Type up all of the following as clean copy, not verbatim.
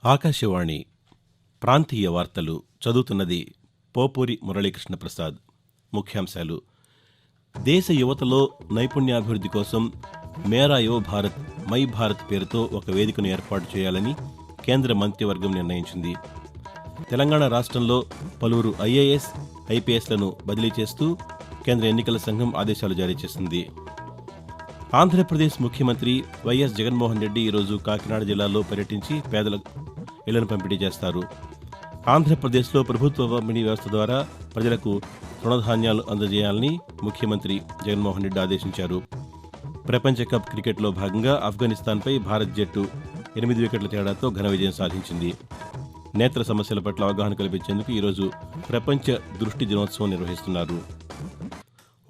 ఆకాశవాణి ప్రాంతీయ వార్తలు చదువుతున్నది పోపూరి మురళీకృష్ణ ప్రసాద్. ముఖ్యాంశాలు: దేశ యువతలో నైపుణ్యాభివృద్ధి కోసం మేరా యువ భారత్ మై భారత్ పేరుతో ఒక వేదికను ఏర్పాటు చేయాలని కేంద్ర మంత్రివర్గం నిర్ణయించింది. తెలంగాణ రాష్ట్రంలో పలువురు ఐఏఎస్, ఐపీఎస్లను బదిలీ చేస్తూ కేంద్ర ఎన్నికల సంఘం ఆదేశాలు జారీ చేసింది. ఆంధ్రప్రదేశ్ ముఖ్యమంత్రి వైఎస్ జగన్మోహన్ రెడ్డి ఈరోజు కాకినాడ జిల్లాలో పర్యటించి పేదలకు ఇళ్లను పంపిణీ చేస్తారు. ఆంధ్రప్రదేశ్లో ప్రభుత్వ పంపిణీ వ్యవస్థ ద్వారా ప్రజలకు తృణధాన్యాలు అందజేయాలని ముఖ్యమంత్రి జగన్మోహన్ రెడ్డి ఆదేశించారు. ప్రపంచ కప్ క్రికెట్లో భాగంగా ఆఫ్ఘనిస్తాన్పై భారత్ జట్టు 8 వికెట్ల తేడాతో ఘన విజయం సాధించింది. నేత్ర సమస్యల పట్ల అవగాహన కల్పించేందుకు ఈరోజు ప్రపంచ దృష్టి దినోత్సవం నిర్వహిస్తున్నారు.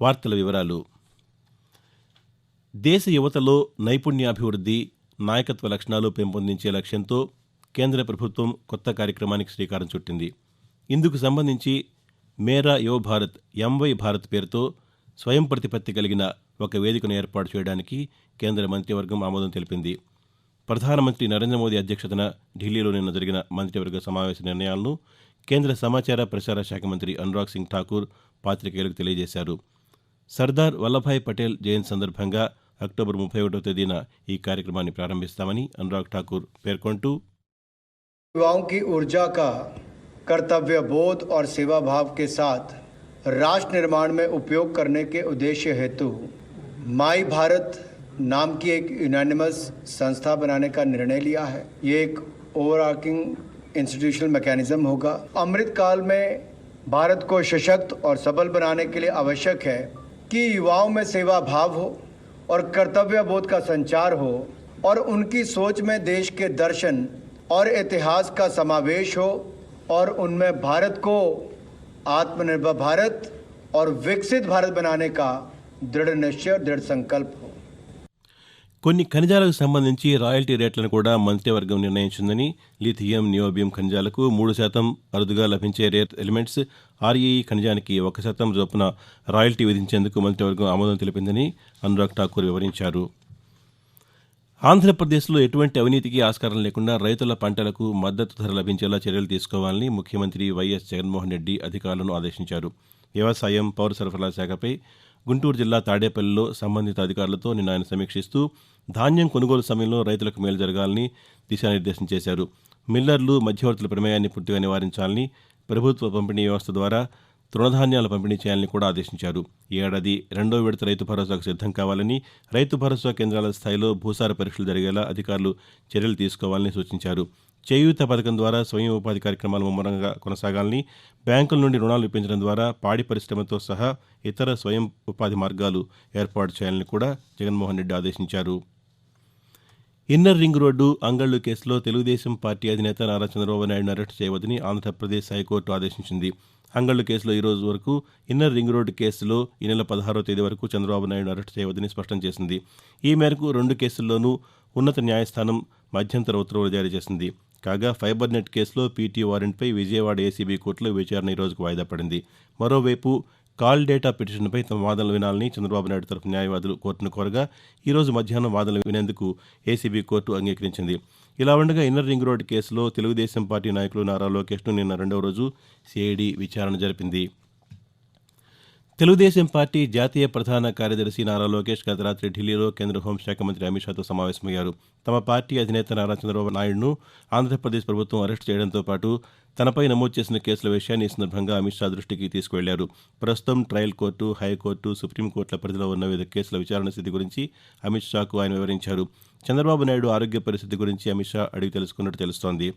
వార్తల వివరాలు: దేశ యువతలో నైపుణ్యాభివృద్ధి, నాయకత్వ లక్షణాలు పెంపొందించే లక్ష్యంతో కేంద్ర ప్రభుత్వం కొత్త కార్యక్రమానికి శ్రీకారం చుట్టింది. ఇందుకు సంబంధించి మేరా యువ భారత్ ఎంవై భారత్ పేరుతో స్వయం ప్రతిపత్తి కలిగిన ఒక వేదికను ఏర్పాటు చేయడానికి కేంద్ర మంత్రివర్గం ఆమోదం తెలిపింది. ప్రధానమంత్రి నరేంద్ర మోదీ అధ్యక్షతన ఢిల్లీలో నిన్న జరిగిన మంత్రివర్గ సమావేశ నిర్ణయాలను కేంద్ర సమాచార ప్రసార శాఖ మంత్రి అనురాగ్ సింగ్ ఠాకూర్ పాతికేయులకు తెలియజేశారు. సర్దార్ వల్లభాయ్ పటేల్ జయంతి సందర్భంగా అక్టోబర్ 31వ తేదీన ఈ కార్యక్రమాన్ని ప్రారంభిస్తామని అనురాగ్ ఠాకూర్ పేర్కొంటూ, युवाओं की ऊर्जा का कर्तव्य बोध और सेवा भाव के साथ राष्ट्र निर्माण में उपयोग करने के उद्देश्य हेतु माई भारत नाम की एक यूनानिमस संस्था बनाने का निर्णय लिया है। ये एक ओवरआर्चिंग इंस्टीट्यूशनल मैकेनिज्म होगा। अमृत काल में भारत को सशक्त और सबल बनाने के लिए आवश्यक है कि युवाओं में सेवा भाव हो और कर्तव्य बोध का संचार हो और उनकी सोच में देश के दर्शन और इतिहास का समावेश हो और उनमें भारत को आत्मनिर्भर भारत और विकसित भारत बनाने का दृढ़ निश्चय और दृढ़ संकल्प हो. కొన్ని ఖనిజాలకు సంబంధించి రాయల్టీ రేట్లను కూడా మంత్రివర్గం నిర్ణయించిందని, లిథియం, నియోబియం ఖనిజాలకు 3% అరుదుగా లభించే రేర్ ఎలిమెంట్స్ ఆర్ఈఈ ఖనిజానికి 1% చొప్పున రాయల్టీ విధించేందుకు మంత్రివర్గం ఆమోదం తెలిపిందని అనురాగ్ ఠాకూర్ వివరించారు. ఆంధ్రప్రదేశ్లో ఎటువంటి అవినీతికి ఆస్కారం లేకుండా రైతుల పంటలకు మద్దతు ధర లభించేలా చర్యలు తీసుకోవాలని ముఖ్యమంత్రి వైఎస్ జగన్మోహన్ రెడ్డి అధికారులను ఆదేశించారు. వ్యవసాయం, పౌర సరఫరాల శాఖపై గుంటూరు జిల్లా తాడేపల్లిలో సంబంధిత అధికారులతో నిన్న ఆయన సమీక్షిస్తూ ధాన్యం కొనుగోలు సమయంలో రైతులకు మేలు జరగాలని దిశానిర్దేశం చేశారు. మిల్లర్లు, మధ్యవర్తుల ప్రమేయాన్ని పూర్తిగా నివారించాలని, ప్రభుత్వ పంపిణీ వ్యవస్థ ద్వారా తృణధాన్యాల పంపిణీ చేయాలని కూడా ఆదేశించారు. ఈ ఏడాది 2వ విడత రైతు భరోసాకు సిద్ధం కావాలని, రైతు భరోసా కేంద్రాల స్థాయిలో భూసార పరీక్షలు జరిగేలా అధికారులు చర్యలు తీసుకోవాలని సూచించారు. చేయూత పథకం ద్వారా స్వయం ఉపాధి కార్యక్రమాలు ముమ్మరంగా కొనసాగాలని, బ్యాంకుల నుండి రుణాలు ఇప్పించడం ద్వారా పాడి పరిశ్రమతో సహా ఇతర స్వయం ఉపాధి మార్గాలు ఏర్పాటు చేయాలని కూడా జగన్మోహన్ రెడ్డి ఆదేశించారు. ఇన్నర్ రింగ్ రోడ్డు అంగళ్లు కేసులో తెలుగుదేశం పార్టీ అధినేత నారా చంద్రబాబు నాయుడును అరెస్టు చేయవద్దని ఆంధ్రప్రదేశ్ హైకోర్టు ఆదేశించింది. అంగళ్లు కేసులో ఈ రోజు వరకు, ఇన్నర్ రింగ్ రోడ్డు కేసులో ఈ నెల 16వ తేదీ వరకు చంద్రబాబు నాయుడును అరెస్టు చేయవద్దని స్పష్టం చేసింది. ఈ మేరకు 2 కేసుల్లోనూ ఉన్నత న్యాయస్థానం మధ్యంతర ఉత్తర్వులు జారీ చేసింది. కాగా ఫైబర్ నెట్ కేసులో పీటీ వారెంట్పై విజయవాడ ఏసీబీ కోర్టులో విచారణ ఈ రోజుకు వాయిదా పడింది. మరోవైపు కాల్ డేటా పిటిషన్పై తమ వాదనలు వినాలని చంద్రబాబు నాయుడు తరఫు న్యాయవాదులు కోర్టును కోరగా ఈరోజు మధ్యాహ్నం వాదనలు వినేందుకు ఏసీబీ కోర్టు అంగీకరించింది. ఇలా ఉండగా ఇన్నర్ రింగ్ రోడ్డు కేసులో తెలుగుదేశం పార్టీ నాయకులు నారా లోకేష్ను నిన్న 2వ రోజు సిఐడి విచారణ జరిపింది. తెలుగుదేశం పార్టీ జాతీయ ప్రధాన కార్యదర్శి నారా లోకేష్ గత రాత్రి ఢిల్లీలో కేంద్ర హోంశాఖ మంత్రి అమిత్ షాతో సమావేశమయ్యారు. తమ పార్టీ అధినేత నారా చంద్రబాబు నాయుడును ఆంధ్రప్రదేశ్ ప్రభుత్వం అరెస్టు చేయడంతో పాటు తనపై నమోదు చేసిన కేసుల విషయాన్ని ఈ సందర్భంగా అమిత్ షా దృష్టికి తీసుకువెళ్లారు. ప్రస్తుతం ట్రయల్ కోర్టు, హైకోర్టు, సుప్రీంకోర్టుల పరిధిలో ఉన్న వివిధ కేసుల విచారణ స్థితి గురించి అమిత్ షాకు ఆయన వివరించారు. చంద్రబాబు నాయుడు ఆరోగ్య పరిస్థితి గురించి అమిత్ షా అడిగి తెలుసుకున్నట్టు తెలుస్తోంది.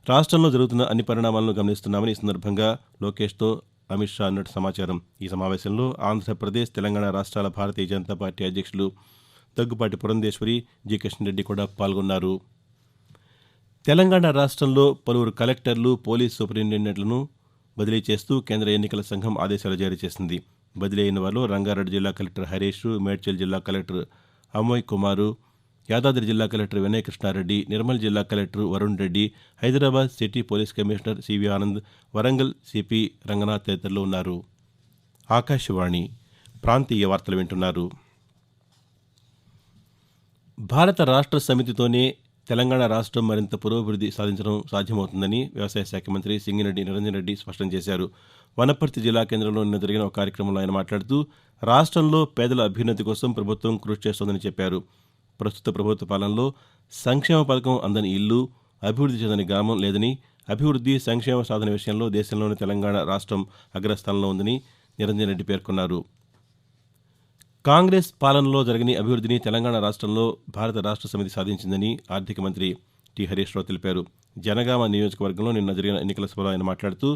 రాష్ట్రంలో జరుగుతున్న అన్ని పరిణామాలను గమనిస్తున్నామని ఈ సందర్భంగా లోకేష్తో అమిత్ షా అన్నట్టు సమాచారం. ఈ సమావేశంలో ఆంధ్రప్రదేశ్, తెలంగాణ రాష్ట్రాల భారతీయ జనతా పార్టీ అధ్యక్షులు దగ్గుపాటి పురంధేశ్వరి, జి కిషన్ రెడ్డి కూడా పాల్గొన్నారు. తెలంగాణ రాష్ట్రంలో పలువురు కలెక్టర్లు, పోలీస్ సూపరింటెండెంట్లను బదిలీ చేస్తూ కేంద్ర ఎన్నికల సంఘం ఆదేశాలు జారీ చేసింది. బదిలీ అయిన వారిలో రంగారెడ్డి జిల్లా కలెక్టర్ హరీష్, మేడ్చల్ జిల్లా కలెక్టర్ అమోయ్ కుమారు, యాదాద్రి జిల్లా కలెక్టర్ వినయ్ కృష్ణారెడ్డి, నిర్మల్ జిల్లా collector Varun Reddy, Hyderabad city police commissioner CV Anand, Warangal CP Ranganath తదితరులు ఉన్నారు. ఆకాశవాణి ప్రాంతీయ వార్తలు వింటున్నారు. భారత రాష్ట్ర సమితితోనే తెలంగాణ రాష్ట్రం మరింత పురోభివృద్ధి సాధించడం సాధ్యమవుతుందని వ్యవసాయ శాఖ మంత్రి సింగిరెడ్డి నిరంజన్ రెడ్డి స్పష్టం చేశారు. వనపర్తి జిల్లా కేంద్రంలో నిన్న జరిగిన ఒక కార్యక్రమంలో ఆయన మాట్లాడుతూ రాష్ట్రంలో పేదల అభ్యున్నతి కోసం ప్రభుత్వం కృషి చేస్తోందని చెప్పారు. ప్రస్తుత ప్రభుత్వ పాలనలో సంక్షేమ పథకం అందని ఇల్లు, అభివృద్ధి చెందని గ్రామం లేదని, అభివృద్ధి సంక్షేమ సాధన విషయంలో దేశంలోని తెలంగాణ రాష్ట్రం అగ్రస్థానంలో ఉందని నిరంజన్ రెడ్డి పేర్కొన్నారు. కాంగ్రెస్ పాలనలో జరగని అభివృద్ధిని తెలంగాణ రాష్ట్రంలో భారత రాష్ట్ర సమితి సాధించిందని ఆర్థిక మంత్రి టి హరీష్ రావు తెలిపారు. జనగామ నియోజకవర్గంలో నిన్న జరిగిన ఎన్నికల సభలో ఆయన మాట్లాడుతూ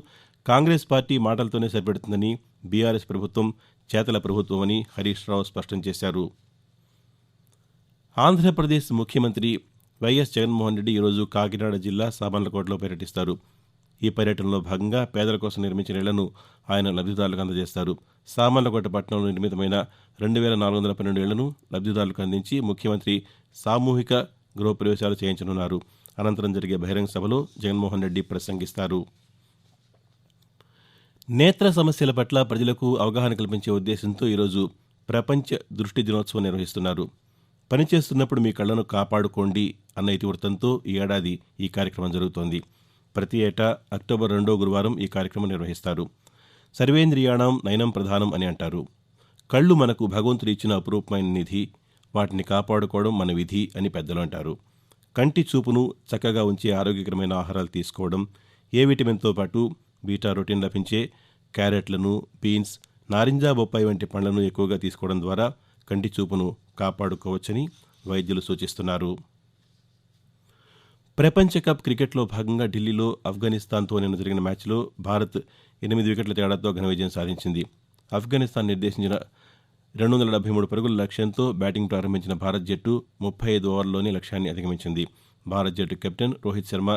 కాంగ్రెస్ పార్టీ మాటలతోనే సరిపెడుతుందని, బీఆర్ఎస్ ప్రభుత్వం చేతల ప్రభుత్వమని హరీష్ రావు స్పష్టం చేశారు. ఆంధ్రప్రదేశ్ ముఖ్యమంత్రి వైఎస్ జగన్మోహన్ రెడ్డి ఈరోజు కాకినాడ జిల్లా సామర్లకోటలో పర్యటిస్తారు. ఈ పర్యటనలో భాగంగా పేదల కోసం నిర్మించిన ఇళ్లను ఆయన లబ్ధిదారులకు అందజేస్తారు. సామర్లకోట పట్టణంలో నిర్మితమైన 2412 ఇళ్లను లబ్ధిదారులకు అందించి ముఖ్యమంత్రి సామూహిక గృహప్రవేశాలు చేయించనున్నారు. అనంతరం జరిగే బహిరంగ సభలో జగన్మోహన్ రెడ్డి ప్రసంగిస్తారు. నేత్ర సమస్యల పట్ల ప్రజలకు అవగాహన కల్పించే ఉద్దేశంతో ఈరోజు ప్రపంచ దృష్టి దినోత్సవం నిర్వహిస్తున్నారు. పనిచేస్తున్నప్పుడు మీ కళ్లను కాపాడుకోండి అన్న ఇతివృత్తంతో ఈ ఏడాది ఈ కార్యక్రమం జరుగుతోంది. ప్రతి ఏటా అక్టోబర్ 2వ గురువారం ఈ కార్యక్రమం నిర్వహిస్తారు. సర్వేంద్రియాణం నయనం ప్రధానం అని అంటారు. కళ్ళు మనకు భగవంతుడు ఇచ్చిన అపురూపమైన నిధి, వాటిని కాపాడుకోవడం మన విధి అని పెద్దలు అంటారు. కంటి చూపును చక్కగా ఉంచే ఆరోగ్యకరమైన ఆహారాలు తీసుకోవడం, ఏ విటమిన్తో పాటు బీటా-రోటిన్ లభించే క్యారెట్లను, బీన్స్, నారింజ, బొప్పాయి వంటి పండ్లను ఎక్కువగా తీసుకోవడం ద్వారా కంటి చూపును కాపాడుకోవచ్చని వైద్యులు సూచిస్తున్నారు. ప్రపంచ కప్ క్రికెట్లో భాగంగా ఢిల్లీలో ఆఫ్ఘనిస్తాన్తో నిన్న జరిగిన మ్యాచ్లో భారత్ 8 వికెట్ల తేడాతో ఘన విజయం సాధించింది. ఆఫ్ఘనిస్తాన్ నిర్దేశించిన 273 పరుగుల లక్ష్యంతో బ్యాటింగ్ ప్రారంభించిన భారత్ జట్టు 35 ఓవర్లలోనే లక్ష్యాన్ని అధిగమించింది. భారత్ జట్టు కెప్టెన్ రోహిత్ శర్మ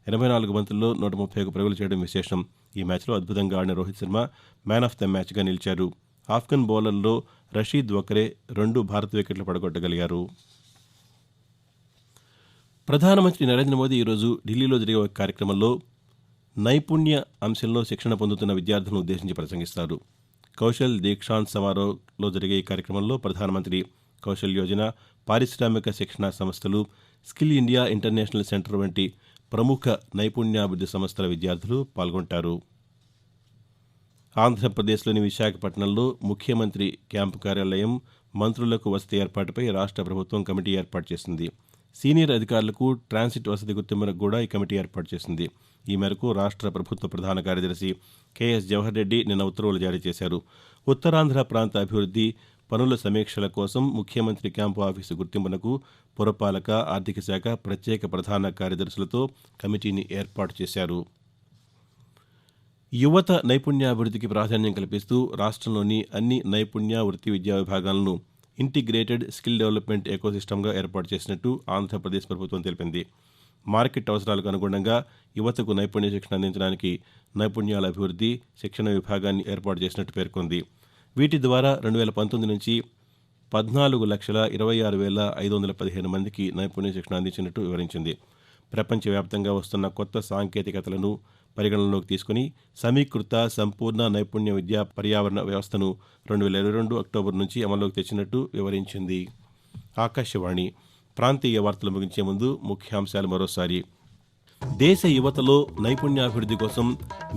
84 బంతుల్లో 131 పరుగులు చేయడం విశేషం. ఈ మ్యాచ్లో అద్భుతంగా ఆడిన Rohit Sharma man of the మ్యాచ్గా నిలిచారు. ఆఫ్ఘన్ బౌలర్లలో రషీద్ వక్రే 2 భారత వికెట్లు పడగొట్టగలిగారు. ప్రధానమంత్రి నరేంద్ర మోదీ ఈరోజు ఢిల్లీలో జరిగే ఒక కార్యక్రమంలో నైపుణ్య అంశంలో శిక్షణ పొందుతున్న విద్యార్థులను ఉద్దేశించి ప్రసంగిస్తారు. కౌశల్ దీక్షాంత్ సమారోహ్లో జరిగే ఈ కార్యక్రమంలో ప్రధానమంత్రి కౌశల్ యోజన, పారిశ్రామిక శిక్షణా సంస్థలు, స్కిల్ ఇండియా ఇంటర్నేషనల్ సెంటర్ వంటి ప్రముఖ నైపుణ్యాభివృద్ధి సంస్థల విద్యార్థులు పాల్గొంటారు. ఆంధ్రప్రదేశ్లోని విశాఖపట్నంలో ముఖ్యమంత్రి క్యాంపు కార్యాలయం, మంత్రులకు వసతి ఏర్పాటుపై రాష్ట్ర ప్రభుత్వం కమిటీ ఏర్పాటు చేసింది. సీనియర్ అధికారులకు ట్రాన్సిట్ వసతి గుర్తింపునకు కూడా ఈ కమిటీ ఏర్పాటు చేసింది. ఈ మేరకు రాష్ట్ర ప్రభుత్వ ప్రధాన కార్యదర్శి కెఎస్ జవహర్ రెడ్డి నిన్న ఉత్తర్వులు జారీ చేశారు. ఉత్తరాంధ్ర ప్రాంత అభివృద్ధి పనుల సమీక్షల కోసం ముఖ్యమంత్రి క్యాంపు ఆఫీసు గుర్తింపునకు పురపాలక, ఆర్థిక శాఖ ప్రత్యేక ప్రధాన కార్యదర్శులతో కమిటీని ఏర్పాటు చేశారు. యువత నైపుణ్యాభివృద్ధికి ప్రాధాన్యం కల్పిస్తూ రాష్ట్రంలోని అన్ని నైపుణ్య వృత్తి విద్యా విభాగాలను ఇంటిగ్రేటెడ్ స్కిల్ డెవలప్మెంట్ ఎకోసిస్టమ్గా ఏర్పాటు చేసినట్టు ఆంధ్రప్రదేశ్ ప్రభుత్వం తెలిపింది. మార్కెట్ అవసరాలకు అనుగుణంగా యువతకు నైపుణ్య శిక్షణ అందించడానికి నైపుణ్యాల అభివృద్ధి శిక్షణ విభాగాన్ని ఏర్పాటు చేసినట్టు పేర్కొంది. వీటి ద్వారా 2019 నుంచి 14,26,515 మందికి నైపుణ్య శిక్షణ అందించినట్టు వివరించింది. ప్రపంచవ్యాప్తంగా వస్తున్న కొత్త సాంకేతికతలను పరిగణనలోకి తీసుకుని సమీకృత సంపూర్ణ నైపుణ్య విద్యా పర్యావరణ వ్యవస్థను 2022 అక్టోబర్ నుంచి అమల్లోకి తెచ్చినట్టు వివరించింది. ఆకాశవాణి ప్రాంతీయ వార్తలు ముగించే ముందు ముఖ్యాంశాలు మరోసారి. దేశ యువతలో నైపుణ్యాభివృద్ధి కోసం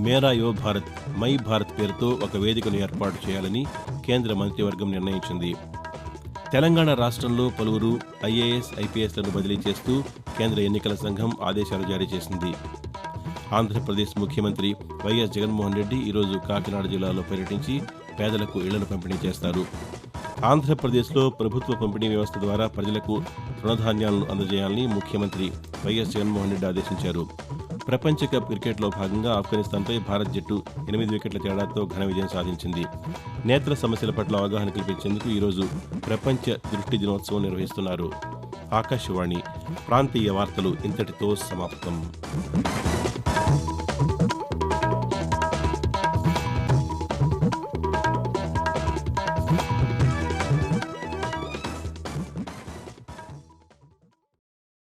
మేరా యువ భారత్, మై భారత్ పేరుతో ఒక వేదికను ఏర్పాటు చేయాలని కేంద్ర మంత్రివర్గం నిర్ణయించింది. తెలంగాణ రాష్ట్రంలో పలువురు ఐఏఎస్, ఐపీఎస్లను బదిలీ చేస్తూ కేంద్ర ఎన్నికల సంఘం ఆదేశాలు జారీ చేసింది. ఆంధ్రప్రదేశ్ ముఖ్యమంత్రి వైఎస్ జగన్మోహన్ రెడ్డి ఈరోజు కాకినాడ జిల్లాలో పర్యటించి పేదలకు ఇళ్లను పంపిణీ చేస్తారు. ఆంధ్రప్రదేశ్లో ప్రభుత్వ పంపిణీ వ్యవస్థ ద్వారా ప్రజలకు రుణధాన్యాలను అందజేయాలని ముఖ్యమంత్రి వైఎస్ జగన్మోహన్ రెడ్డి ఆదేశించారు. ప్రపంచ కప్ క్రికెట్లో భాగంగా ఆఫ్ఘనిస్తాన్పై భారత్ జట్టు 8 వికెట్ల తేడాతో ఘన విజయం సాధించింది. నేత్ర సమస్యల పట్ల అవగాహన కల్పించేందుకు ఈరోజు ప్రపంచ దృష్టి దినోత్సవం నిర్వహిస్తున్నారు. ఆకాశవాణి ప్రాంతీయ వార్తలు ఇంతటితో సమాప్తం.